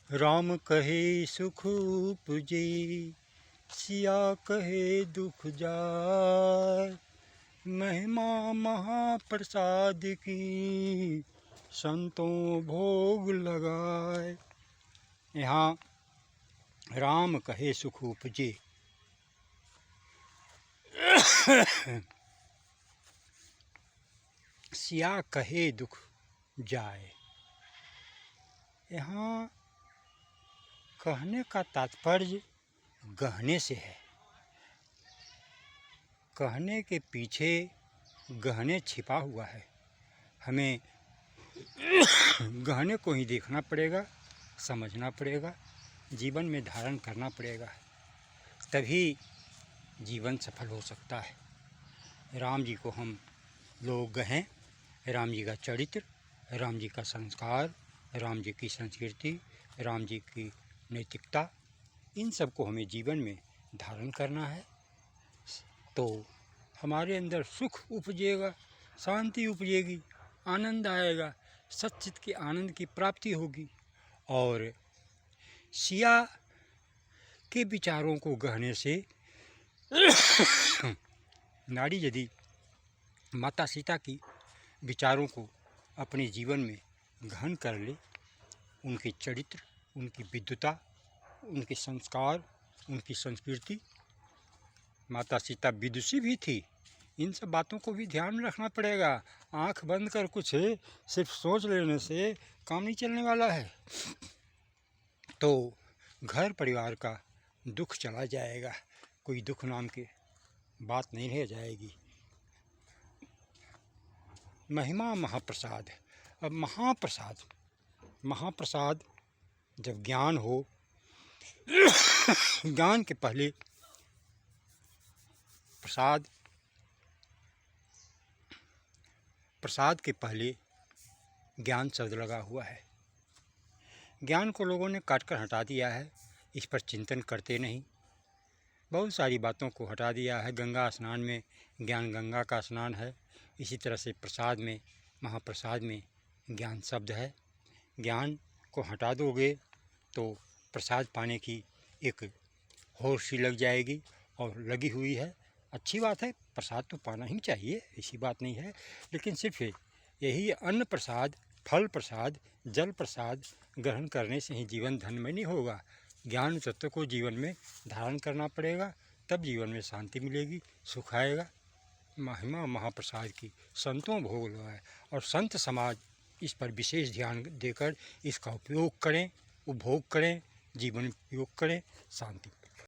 राम कहे सुख उपजे, सिया कहे दुख जाय। महिमा महाप्रसाद की, संतों भोग लगाए। यहाँ राम कहे सुख उपजे, सिया कहे दुख जाए। यहाँ कहने का तात्पर्य गहने से है। कहने के पीछे गहने छिपा हुआ है। हमें गहने को ही देखना पड़ेगा, समझना पड़ेगा, जीवन में धारण करना पड़ेगा, तभी जीवन सफल हो सकता है। राम जी को हम लोग गहें, राम जी का चरित्र, राम जी का संस्कार, राम जी की संस्कृति, राम जी की नैतिकता, इन सब को हमें जीवन में धारण करना है तो हमारे अंदर सुख उपजेगा, शांति उपजेगी, आनंद आएगा, सच्चित के आनंद की प्राप्ति होगी। और सिया के विचारों को गहने से नारी यदि माता सीता की विचारों को अपने जीवन में गहन कर ले, उनके चरित्र, उनकी विद्वता, उनके संस्कार, उनकी संस्कृति, माता सीता विदुषी भी थी, इन सब बातों को भी ध्यान में रखना पड़ेगा। आँख बंद कर कुछ सिर्फ सोच लेने से काम नहीं चलने वाला है, तो घर परिवार का दुख चला जाएगा, कोई दुख नाम की बात नहीं रह जाएगी। महिमा महाप्रसाद। अब महाप्रसाद जब ज्ञान हो, ज्ञान के पहले प्रसाद के पहले ज्ञान शब्द लगा हुआ है। ज्ञान को लोगों ने काट कर हटा दिया है, इस पर चिंतन करते नहीं, बहुत सारी बातों को हटा दिया है। गंगा स्नान में ज्ञान गंगा का स्नान है, इसी तरह से प्रसाद में, महाप्रसाद में ज्ञान शब्द है। ज्ञान को हटा दोगे तो प्रसाद पाने की एक होड़ सी लग जाएगी, और लगी हुई है। अच्छी बात है, प्रसाद तो पाना ही चाहिए, ऐसी बात नहीं है, लेकिन सिर्फ यही अन्न प्रसाद, फल प्रसाद, जल प्रसाद ग्रहण करने से ही जीवन धन्यमय नहीं होगा। ज्ञान तत्व को जीवन में धारण करना पड़ेगा, तब जीवन में शांति मिलेगी, सुख आएगा। महिमा महाप्रसाद की, संतों भोग लगाए, और संत समाज इस पर विशेष ध्यान देकर इसका उपयोग करें, उपभोग करें, जीवन में उपयोग करें, शांति